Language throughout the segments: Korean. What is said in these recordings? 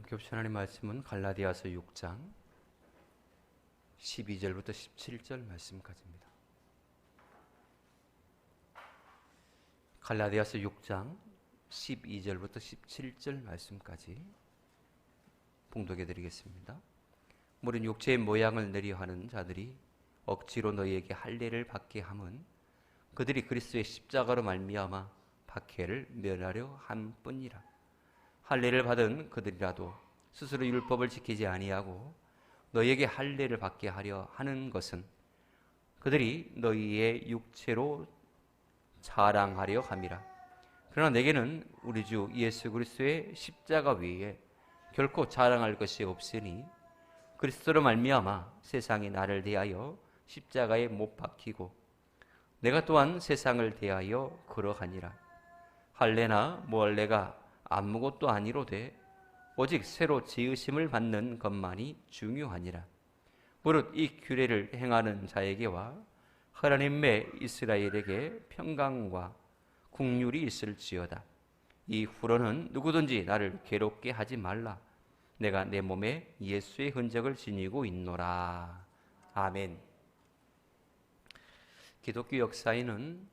함께 봅시다. 하나님 말씀은 갈라디아서 6장 12절부터 17절 말씀까지입니다. 갈라디아서 6장 12절부터 17절 말씀까지 봉독해 드리겠습니다. 모든 육체의 모양을 내려하는 자들이 억지로 너희에게 할례를 받게 함은 그들이 그리스도의 십자가로 말미암아 박해를 면하려 함뿐이라. 할례를 받은 그들이라도 스스로 율법을 지키지 아니하고 너희에게 할례를 받게 하려 하는 것은 그들이 너희의 육체로 자랑하려 함이라. 그러나 내게는 우리 주 예수 그리스도의 십자가 외에 결코 자랑할 것이 없으니 그리스도로 말미암아 세상이 나를 대하여 십자가에 못 박히고 내가 또한 세상을 대하여 그러하니라. 할례나 무할례가 아무것도 아니로되 오직 새로 지으심을 받는 것만이 중요하니라. 무릇 이 규례를 행하는 자에게와 하나님의 이스라엘에게 평강과 국률이 있을지어다. 이 후로는 누구든지 나를 괴롭게 하지 말라. 내가 내 몸에 예수의 흔적을 지니고 있노라. 아멘. 기독교 역사에는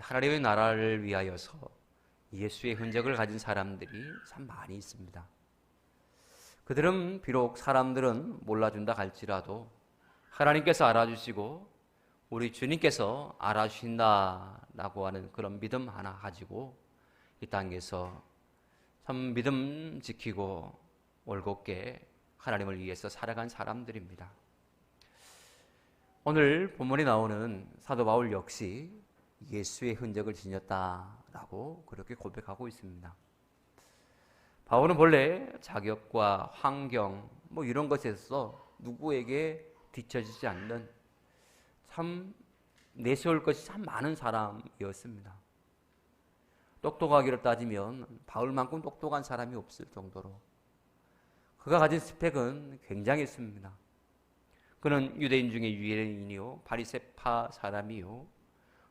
하나님의 나라를 위하여서 예수의 흔적을 가진 사람들이 참 많이 있습니다. 그들은 비록 사람들은 몰라준다 할지라도 하나님께서 알아주시고 우리 주님께서 알아주신다라고 하는 그런 믿음 하나 가지고 이 땅에서 참 믿음 지키고 올곧게 하나님을 위해서 살아간 사람들입니다. 오늘 본문에 나오는 사도 바울 역시 예수의 흔적을 지녔다라고 그렇게 고백하고 있습니다. 바울은 본래 자격과 환경 이런 것에서 누구에게 뒤처지지 않는 참 내세울 것이 참 많은 사람이었습니다. 똑똑하기로 따지면 바울만큼 똑똑한 사람이 없을 정도로 그가 가진 스펙은 굉장했습니다. 그는 유대인 중에 유대인이요 바리새파 사람이요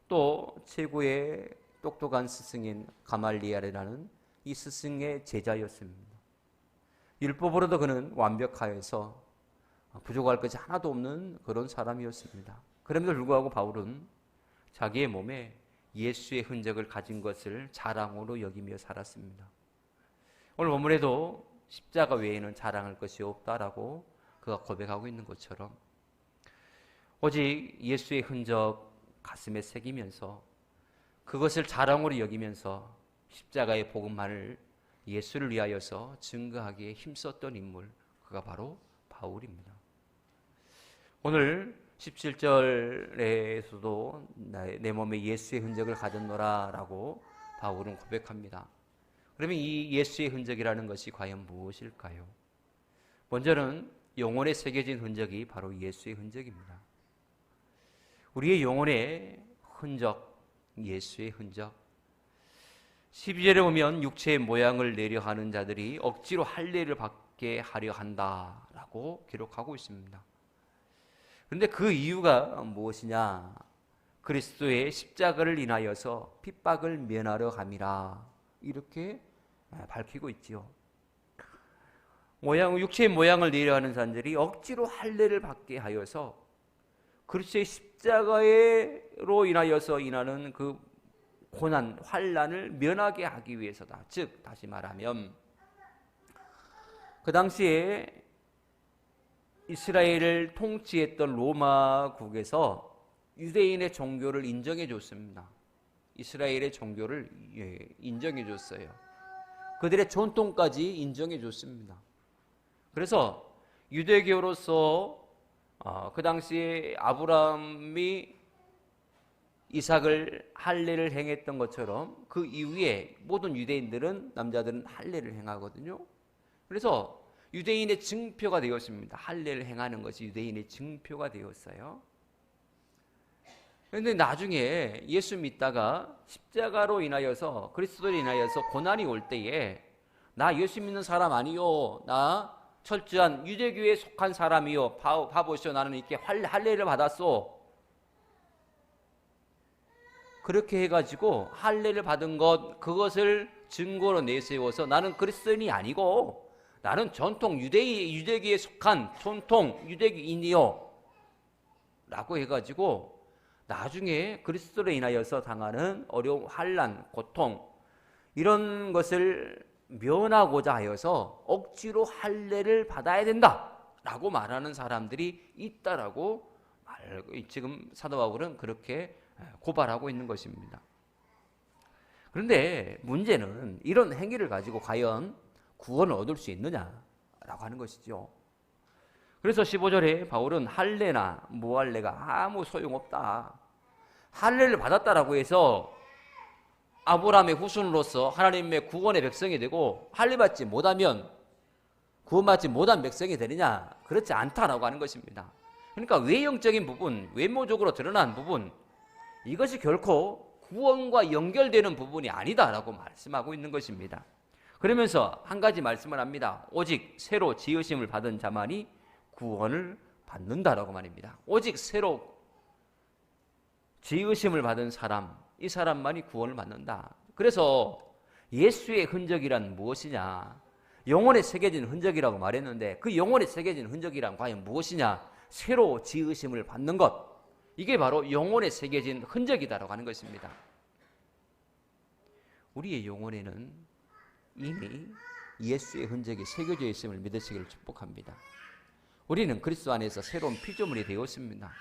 또 최고의 똑똑한 스승인 가말리엘이라는 이 스승의 제자였습니다. 율법으로도 그는 완벽하여서 부족할 것이 하나도 없는 그런 사람이었습니다. 그럼에도 불구하고 바울은 자기의 몸에 예수의 흔적을 가진 것을 자랑으로 여기며 살았습니다. 오늘 본문에도 십자가 외에는 자랑할 것이 없다라고 그가 고백하고 있는 것처럼 오직 예수의 흔적 가슴에 새기면서 그것을 자랑으로 여기면서 십자가의 복음만을 예수를 위하여서 증거하기에 힘썼던 인물, 그가 바로 바울입니다. 오늘 17절에서도 내 몸에 예수의 흔적을 가졌노라 라고 바울은 고백합니다. 그러면 이 예수의 흔적이라는 것이 과연 무엇일까요? 먼저는 영혼에 새겨진 흔적이 바로 예수의 흔적입니다. 우리의 영혼의 흔적, 예수의 흔적. 12절에 보면 육체의 모양을 내려 하는 자들이 억지로 할례를 받게 하려 한다라고 기록하고 있습니다. 그런데 그 이유가 무엇이냐? 그리스도의 십자가를 인하여서 핍박을 면하려 함이라 이렇게 밝히고 있지요. 육체의 모양을 내려 하는 사람들이 억지로 할례를 받게 하여서 그리스도의 십자가로 인하여서 인하는 그 고난, 환난을 면하게 하기 위해서다. 즉 다시 말하면 그 당시에 이스라엘을 통치했던 로마국에서 유대인의 종교를 인정해 줬습니다. 이스라엘의 종교를 인정해 줬어요. 그들의 전통까지 인정해 줬습니다. 그래서 유대교로서 그 당시에 아브라함이 이삭을 할례를 행했던 것처럼 그 이후에 모든 유대인들은 남자들은 할례를 행하거든요. 그래서 유대인의 증표가 되었습니다. 할례를 행하는 것이 유대인의 증표가 되었어요. 그런데 나중에 예수 믿다가 십자가로 인하여서 그리스도로 인하여서 고난이 올 때에 나 예수 믿는 사람 아니요, 나 철저한 유대교에 속한 사람이요, 봐보시오, 나는 이렇게 할례를 받았소. 그렇게 해가지고 할례를 받은 것, 그것을 증거로 내세워서 나는 그리스도인이 아니고 나는 전통 유대기에 속한 전통 유대인이요 라고 해가지고 나중에 그리스도로 인하여서 당하는 어려움, 환난, 고통 이런 것을 면하고자 하여서 억지로 할례를 받아야 된다라고 말하는 사람들이 있다라고 지금 사도 바울은 그렇게 고발하고 있는 것입니다. 그런데 문제는 이런 행위를 가지고 과연 구원을 얻을 수 있느냐라고 하는 것이죠. 그래서 15절에 바울은 할례나 무할례가 아무 소용없다. 할례를 받았다라고 해서 아브라함의 후손으로서 하나님의 구원의 백성이 되고 할례받지 못하면 구원받지 못한 백성이 되느냐? 그렇지 않다라고 하는 것입니다. 그러니까 외형적인 부분, 외모적으로 드러난 부분, 이것이 결코 구원과 연결되는 부분이 아니다라고 말씀하고 있는 것입니다. 그러면서 한 가지 말씀을 합니다. 오직 새로 지으심을 받은 자만이 구원을 받는다라고 말입니다. 오직 새로 지으심을 받은 사람, 이 사람만이 구원을 받는다. 그래서 예수의 흔적이란 무엇이냐? 영혼에 새겨진 흔적이라고 말했는데 그 영혼에 새겨진 흔적이란 과연 무엇이냐? 새로 지으심을 받는 것. 이게 바로 영혼에 새겨진 흔적이다라고 하는 것입니다. 우리의 영혼에는 이미 예수의 흔적이 새겨져 있음을 믿으시기를 축복합니다. 우리는 그리스도 안에서 새로운 피조물이 되었습니다.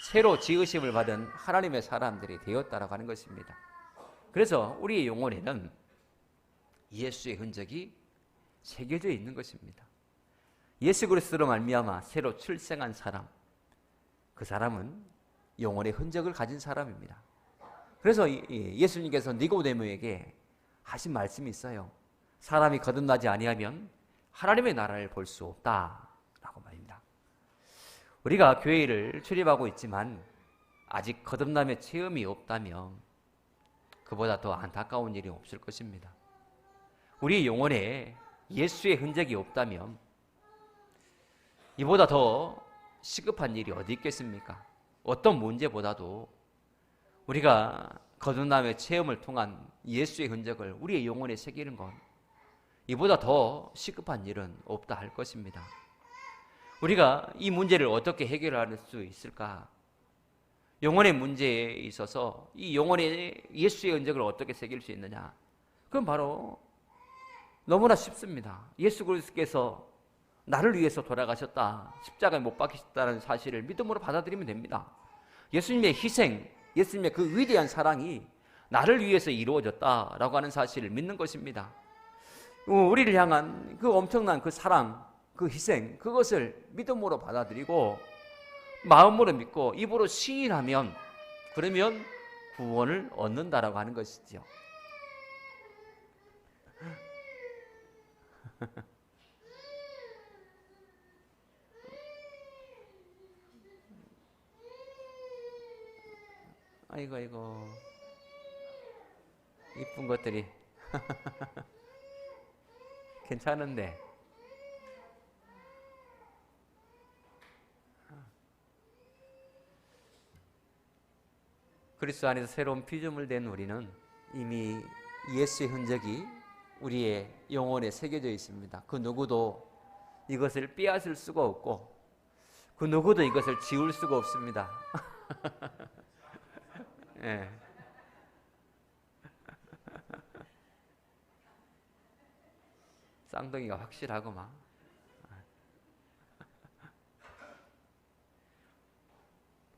새로 지으심을 받은 하나님의 사람들이 되었다라고 하는 것입니다. 그래서 우리의 영혼에는 예수의 흔적이 새겨져 있는 것입니다. 예수 그리스도로 말미암아 새로 출생한 사람, 그 사람은 영혼의 흔적을 가진 사람입니다. 그래서 예수님께서 니고데모에게 하신 말씀이 있어요. 사람이 거듭나지 아니하면 하나님의 나라를 볼 수 없다라고 말입니다. 우리가 교회를 출입하고 있지만 아직 거듭남의 체험이 없다면 그보다 더 안타까운 일이 없을 것입니다. 우리 영혼에 예수의 흔적이 없다면 이보다 더 시급한 일이 어디 있겠습니까? 어떤 문제보다도 우리가 거듭남의 체험을 통한 예수의 흔적을 우리의 영혼에 새기는 것, 이보다 더 시급한 일은 없다 할 것입니다. 우리가 이 문제를 어떻게 해결할 수 있을까? 영혼의 문제에 있어서 이 영혼에 예수의 흔적을 어떻게 새길 수 있느냐? 그건 바로 너무나 쉽습니다. 예수 그리스도께서 나를 위해서 돌아가셨다, 십자가에 못 박히셨다는 사실을 믿음으로 받아들이면 됩니다. 예수님의 희생, 예수님의 그 위대한 사랑이 나를 위해서 이루어졌다라고 하는 사실을 믿는 것입니다. 우리를 향한 그 엄청난 그 사랑, 그 희생, 그것을 믿음으로 받아들이고 마음으로 믿고 입으로 시인하면, 그러면 구원을 얻는다라고 하는 것이죠. 아이고 이쁜 것들이 괜찮은데 그리스도 안에서 새로운 피조물 된 우리는 이미 예수의 흔적이 우리의 영혼에 새겨져 있습니다. 그 누구도 이것을 빼앗을 수가 없고 그 누구도 이것을 지울 수가 없습니다. 예. 쌍둥이가 확실하구만.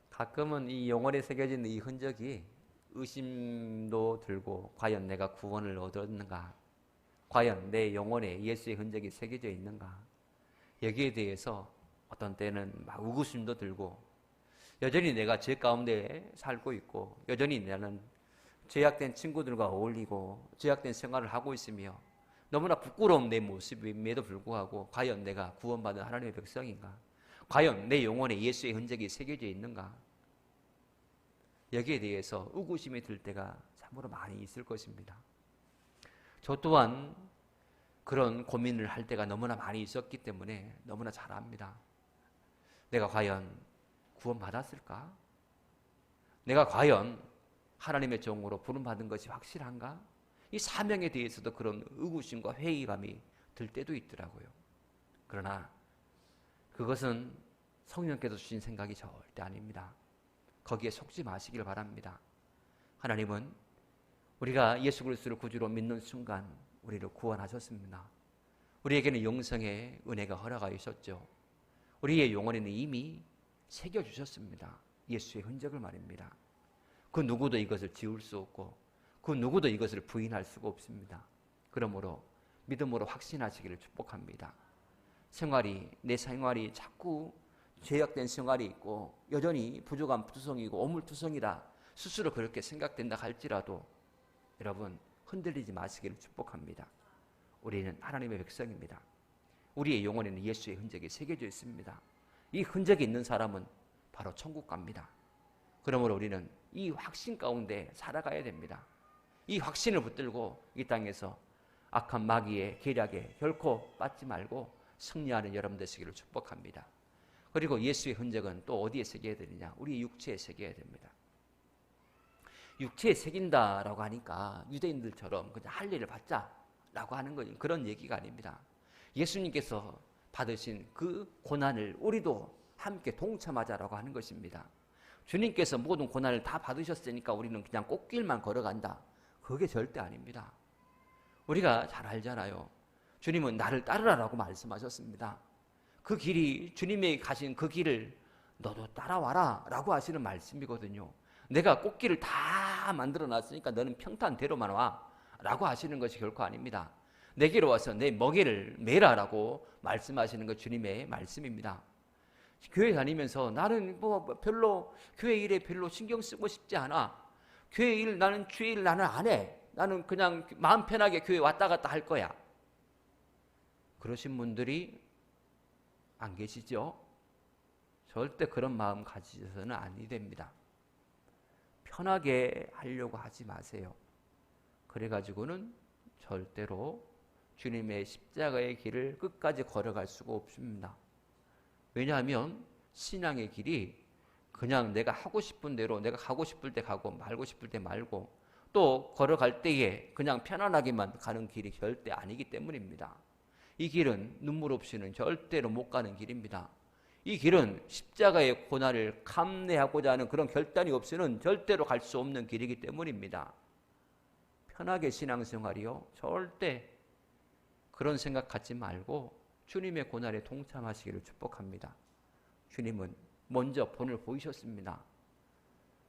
가끔은 이 영혼에 새겨진 이 흔적이 의심도 들고, 과연 내가 구원을 얻었는가? 과연 내 영혼에 예수의 흔적이 새겨져 있는가? 여기에 대해서 어떤 때는 막 의구심도 들고, 여전히 내가 죄 가운데 살고 있고, 여전히 나는 죄악된 친구들과 어울리고 죄악된 생활을 하고 있으며 너무나 부끄러운 내 모습임에도 불구하고 과연 내가 구원받은 하나님의 백성인가? 과연 내 영혼에 예수의 흔적이 새겨져 있는가? 여기에 대해서 의구심이 들 때가 참으로 많이 있을 것입니다. 저 또한 그런 고민을 할 때가 너무나 많이 있었기 때문에 너무나 잘 압니다. 내가 과연 구원받았을까? 내가 과연 하나님의 종으로 부름받은 것이 확실한가? 이 사명에 대해서도 그런 의구심과 회의감이 들 때도 있더라고요. 그러나 그것은 성령께서 주신 생각이 절대 아닙니다. 거기에 속지 마시길 바랍니다. 하나님은 우리가 예수 그리스도를 구주로 믿는 순간 우리를 구원하셨습니다. 우리에게는 영생의 은혜가 허락하셨죠. 우리의 영혼에는 이미 새겨주셨습니다. 예수의 흔적을 말입니다. 그 누구도 이것을 지울 수 없고 그 누구도 이것을 부인할 수가 없습니다. 그러므로 믿음으로 확신하시기를 축복합니다. 내 생활이 자꾸 죄악된 생활이 있고 여전히 부족한 투성이고 오물투성이다 스스로 그렇게 생각된다 할지라도 여러분 흔들리지 마시기를 축복합니다. 우리는 하나님의 백성입니다. 우리의 영혼에는 예수의 흔적이 새겨져 있습니다. 이 흔적이 있는 사람은 바로 천국 갑니다. 그러므로 우리는 이 확신 가운데 살아가야 됩니다. 이 확신을 붙들고 이 땅에서 악한 마귀의 계략에 결코 빠지지 말고 승리하는 여러분 되시기를 축복합니다. 그리고 예수의 흔적은 또 어디에 새겨야 되느냐? 우리 육체에 새겨야 됩니다. 육체에 새긴다라고 하니까 유대인들처럼 그냥 할례를 받자라고 하는 건 그런 얘기가 아닙니다. 예수님께서 받으신 그 고난을 우리도 함께 동참하자라고 하는 것입니다. 주님께서 모든 고난을 다 받으셨으니까 우리는 그냥 꽃길만 걸어간다. 그게 절대 아닙니다. 우리가 잘 알잖아요. 주님은 나를 따르라라고 말씀하셨습니다. 그 길이 주님이 가신 그 길을 너도 따라와라 라고 하시는 말씀이거든요. 내가 꽃길을 다 만들어 놨으니까 너는 평탄대로만 와 라고 하시는 것이 결코 아닙니다. 내게로 와서 내 멍에를 매라라고 말씀하시는 것 주님의 말씀입니다. 교회 다니면서 나는 별로 교회 일에 별로 신경 쓰고 싶지 않아. 교회 일 나는 주일 일 나는 안 해. 나는 그냥 마음 편하게 교회 왔다 갔다 할 거야. 그러신 분들이 안 계시죠? 절대 그런 마음 가지셔서는 아니 됩니다. 편하게 하려고 하지 마세요. 그래가지고는 절대로 주님의 십자가의 길을 끝까지 걸어갈 수가 없습니다. 왜냐하면 신앙의 길이 그냥 내가 하고 싶은 대로 내가 가고 싶을 때 가고 말고 싶을 때 말고 또 걸어갈 때에 그냥 편안하게만 가는 길이 절대 아니기 때문입니다. 이 길은 눈물 없이는 절대로 못 가는 길입니다. 이 길은 십자가의 고난을 감내하고자 하는 그런 결단이 없이는 절대로 갈 수 없는 길이기 때문입니다. 편하게 신앙생활이요. 절대 그런 생각 갖지 말고 주님의 고난에 동참하시기를 축복합니다. 주님은 먼저 본을 보이셨습니다.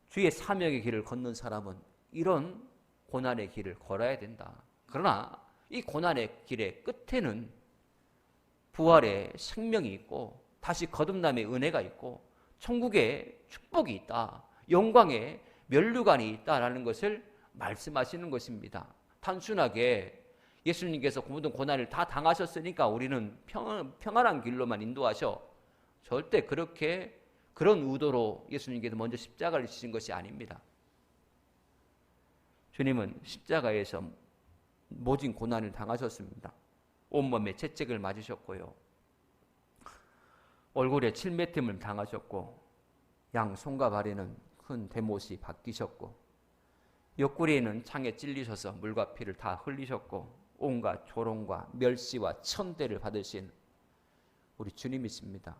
주의 사명의 길을 걷는 사람은 이런 고난의 길을 걸어야 된다. 그러나 이 고난의 길의 끝에는 부활의 생명이 있고 다시 거듭남의 은혜가 있고 천국의 축복이 있다. 영광의 면류관이 있다라는 것을 말씀하시는 것입니다. 단순하게 예수님께서 모든 고난을 다 당하셨으니까 우리는 평안한 길로만 인도하셔. 절대 그런 의도로 예수님께서 먼저 십자가를 지신 것이 아닙니다. 주님은 십자가에서 모진 고난을 당하셨습니다. 온몸에 채찍을 맞으셨고요. 얼굴에 칠매팀을 당하셨고 양 손과 발에는 큰 대못이 박히셨고 옆구리에는 창에 찔리셔서 물과 피를 다 흘리셨고 온갖 조롱과 멸시와 천대를 받으신 우리 주님이십니다.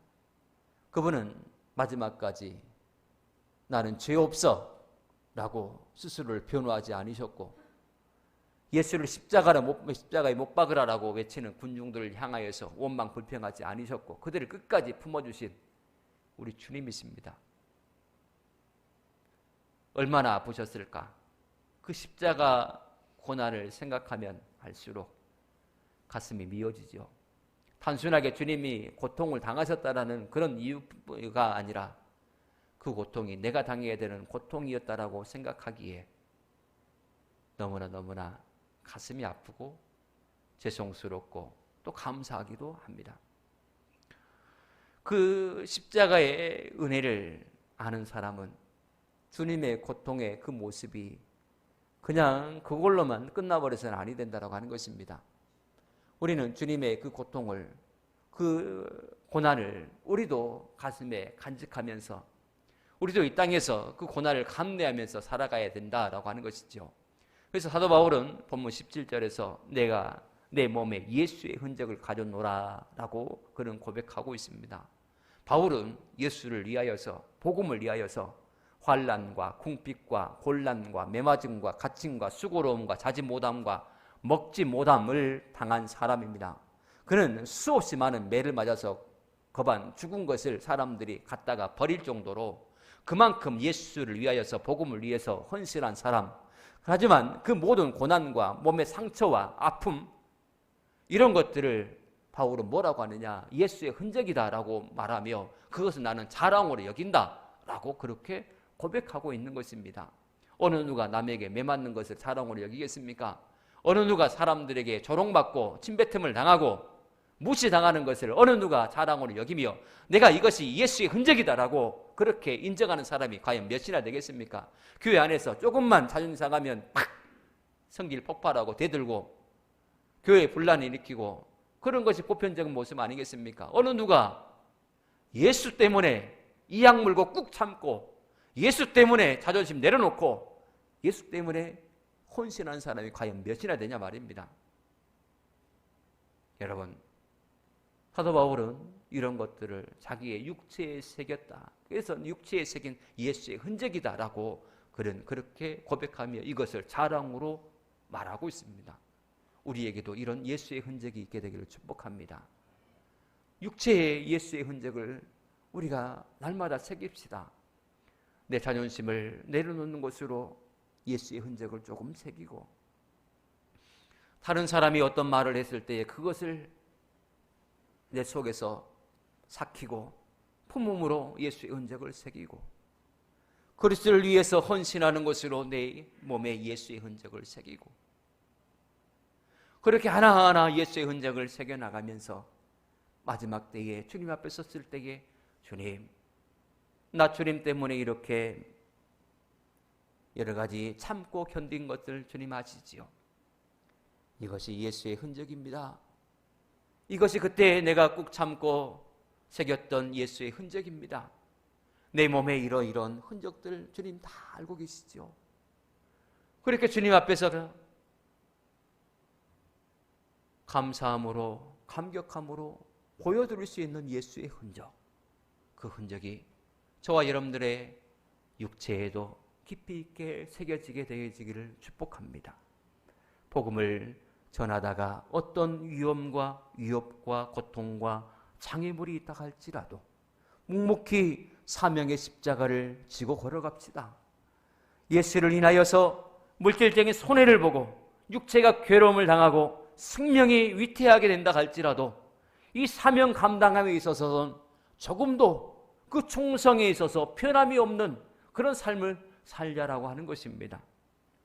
그분은 마지막까지 나는 죄 없어 라고 스스로를 변호하지 않으셨고 예수를 십자가에 못 박으라라고 외치는 군중들을 향하여서 원망 불평하지 않으셨고 그들을 끝까지 품어주신 우리 주님이십니다. 얼마나 아프셨을까? 그 십자가 고난을 생각하면 할수록 가슴이 미어지죠. 단순하게 주님이 고통을 당하셨다라는 그런 이유가 아니라 그 고통이 내가 당해야 되는 고통이었다라고 생각하기에 너무나 가슴이 아프고 죄송스럽고 또 감사하기도 합니다. 그 십자가의 은혜를 아는 사람은 주님의 고통의 그 모습이 그냥 그걸로만 끝나버려서는 아니 된다라고 하는 것입니다. 우리는 주님의 그 고통을, 그 고난을 우리도 가슴에 간직하면서 우리도 이 땅에서 그 고난을 감내하면서 살아가야 된다라고 하는 것이죠. 그래서 사도 바울은 본문 17절에서 내가 내 몸에 예수의 흔적을 가져노라라고 그는 고백하고 있습니다. 바울은 예수를 위하여서, 복음을 위하여서 환난과 궁핍과 곤란과 매맞음과 갇힘과 수고로움과 자지 못함과 먹지 못함을 당한 사람입니다. 그는 수없이 많은 매를 맞아서 거반 죽은 것을 사람들이 갖다가 버릴 정도로 그만큼 예수를 위하여서, 복음을 위해서 헌신한 사람. 하지만 그 모든 고난과 몸의 상처와 아픔, 이런 것들을 바울은 뭐라고 하느냐? 예수의 흔적이다라고 말하며 그것을 나는 자랑으로 여긴다라고 그렇게 고백하고 있는 것입니다. 어느 누가 남에게 매맞는 것을 자랑으로 여기겠습니까? 어느 누가 사람들에게 조롱받고 침뱉음을 당하고 무시당하는 것을 어느 누가 자랑으로 여기며 내가 이것이 예수의 흔적이다라고 그렇게 인정하는 사람이 과연 몇이나 되겠습니까? 교회 안에서 조금만 자존심 상하면 팍 성질 폭발하고 대들고 교회에 분란을 일으키고 그런 것이 보편적인 모습 아니겠습니까? 어느 누가 예수 때문에 이악 물고 꾹 참고 예수 때문에 자존심 내려놓고 예수 때문에 헌신한 사람이 과연 몇이나 되냐 말입니다. 여러분, 사도 바울은 이런 것들을 자기의 육체에 새겼다. 그래서 육체에 새긴 예수의 흔적이다라고 그는 그렇게 고백하며 이것을 자랑으로 말하고 있습니다. 우리에게도 이런 예수의 흔적이 있게 되기를 축복합니다. 육체의 예수의 흔적을 우리가 날마다 새깁시다. 내 자존심을 내려놓는 것으로 예수의 흔적을 조금 새기고, 다른 사람이 어떤 말을 했을 때에 그것을 내 속에서 삭히고 품음으로 예수의 흔적을 새기고, 그리스도를 위해서 헌신하는 것으로 내 몸에 예수의 흔적을 새기고, 그렇게 하나하나 예수의 흔적을 새겨나가면서 마지막 때에 주님 앞에 섰을 때에 주님, 나 주님 때문에 이렇게 여러 가지 참고 견딘 것들 주님 아시지요? 이것이 예수의 흔적입니다. 이것이 그때 내가 꾹 참고 새겼던 예수의 흔적입니다. 내 몸에 이런 흔적들 주님 다 알고 계시죠? 그렇게 주님 앞에서 감사함으로, 감격함으로 보여드릴 수 있는 예수의 흔적, 그 흔적이 저와 여러분들의 육체에도 깊이 있게 새겨지게 되어지기를 축복합니다. 복음을 전하다가 어떤 위험과 위협과 고통과 장애물이 있다 할지라도 묵묵히 사명의 십자가를 지고 걸어갑시다. 예수를 인하여서 물질적인 손해를 보고 육체가 괴로움을 당하고 생명이 위태하게 된다 할지라도 이 사명 감당함에 있어서는 조금도 그 충성에 있어서 변함이 없는 그런 삶을 살자라고 하는 것입니다.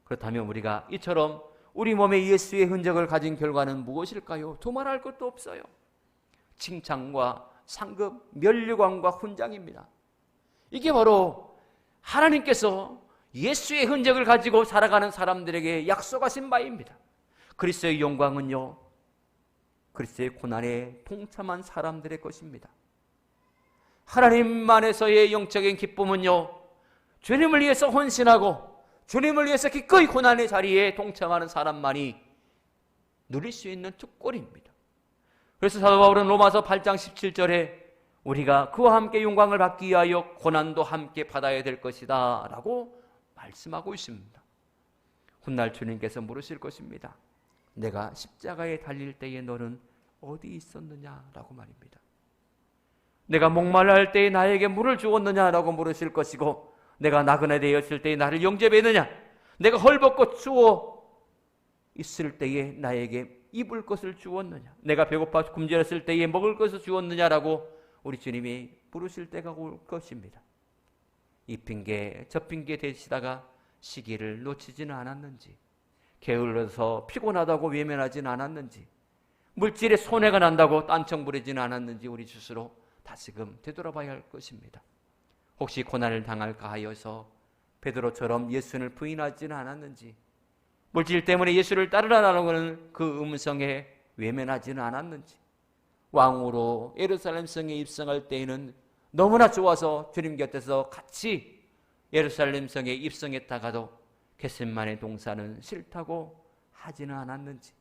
그렇다면 우리가 이처럼 우리 몸에 예수의 흔적을 가진 결과는 무엇일까요? 두말할 것도 없어요. 칭찬과 상급, 면류관과 훈장입니다. 이게 바로 하나님께서 예수의 흔적을 가지고 살아가는 사람들에게 약속하신 바입니다. 그리스도의 영광은요, 그리스도의 고난에 동참한 사람들의 것입니다. 하나님 안에서의 영적인 기쁨은요, 주님을 위해서 헌신하고 주님을 위해서 기꺼이 고난의 자리에 동참하는 사람만이 누릴 수 있는 특권입니다. 그래서 사도 바울은 로마서 8장 17절에 우리가 그와 함께 영광을 받기 위하여 고난도 함께 받아야 될 것이다 라고 말씀하고 있습니다. 훗날 주님께서 물으실 것입니다. 내가 십자가에 달릴 때에 너는 어디 있었느냐라고 말입니다. 내가 목말라 때에 나에게 물을 주었느냐라고 물으실 것이고, 내가 나그네 되었을 때에 나를 영접했느냐, 내가 헐벗고 추워 있을 때에 나에게 입을 것을 주었느냐, 내가 배고파 굶주렸을 때에 먹을 것을 주었느냐라고 우리 주님이 부르실 때가 올 것입니다. 이 핑계 저 핑계 대시다가 시기를 놓치지는 않았는지, 게을러서 피곤하다고 외면하지는 않았는지, 물질에 손해가 난다고 딴청 부리지는 않았는지 우리 스스로 다시금 되돌아봐야 할 것입니다. 혹시 고난을 당할까 하여서 베드로처럼 예수를 부인하지는 않았는지, 물질 때문에 예수를 따르라는 그 음성에 외면하지는 않았는지, 왕으로 예루살렘 성에 입성할 때에는 너무나 좋아서 주님 곁에서 같이 예루살렘 성에 입성했다가도 겟세마네 동산은 싫다고 하지는 않았는지,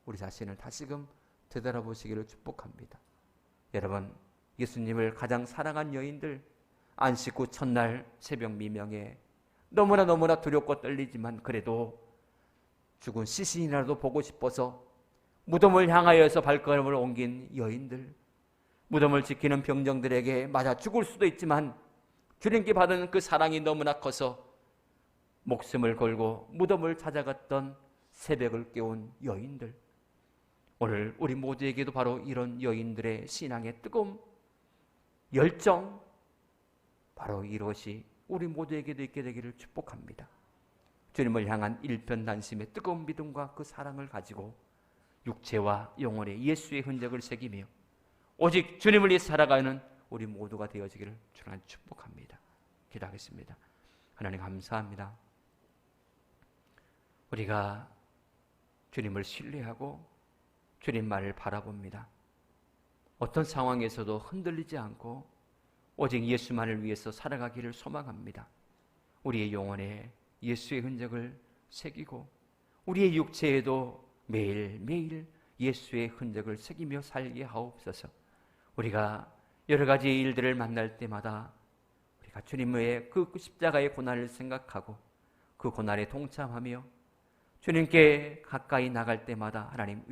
우리 자신을 다시금 되돌아보시기를 축복합니다. 여러분, 예수님을 가장 사랑한 여인들, 안식 후 첫날 새벽 미명에 너무나 두렵고 떨리지만 그래도 죽은 시신이라도 보고 싶어서 무덤을 향하여서 발걸음을 옮긴 여인들, 무덤을 지키는 병정들에게 맞아 죽을 수도 있지만 주님께 받은 그 사랑이 너무나 커서 목숨을 걸고 무덤을 찾아갔던 새벽을 깨운 여인들, 오늘 우리 모두에게도 바로 이런 여인들의 신앙의 뜨거움, 열정, 바로 이것이 우리 모두에게도 있게 되기를 축복합니다. 주님을 향한 일편단심의 뜨거운 믿음과 그 사랑을 가지고 육체와 영혼에 예수의 흔적을 새기며 오직 주님을 위해 살아가는 우리 모두가 되어지기를 주님 축복합니다. 기도하겠습니다. 하나님 감사합니다. 우리가 주님을 신뢰하고 주님 말을 바라봅니다. 어떤 상황에서도 흔들리지 않고 오직 예수만을 위해서 살아가기를 소망합니다. 우리의 영혼에 예수의 흔적을 새기고 우리의 육체에도 매일매일 예수의 흔적을 새기며 살게 하옵소서. 우리가 여러 가지 일들을 만날 때마다 우리가 주님의 그 십자가의 고난을 생각하고 그 고난에 동참하며 주님께 가까이 나갈 때마다 하나님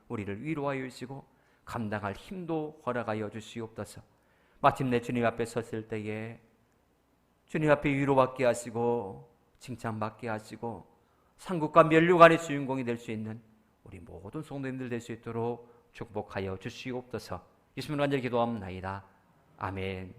우리를 위로하여 주시고 감당할 힘도 허락하여 주시옵소서. 마침내 주님 앞에 섰을 때에 주님 앞에 위로받게 하시고 칭찬받게 하시고 상급과 면류관의 주인공이 될 수 있는 우리 모든 성도님들 될 수 있도록 축복하여 주시옵소서. 예수님 간절히 기도합나이다. 아멘.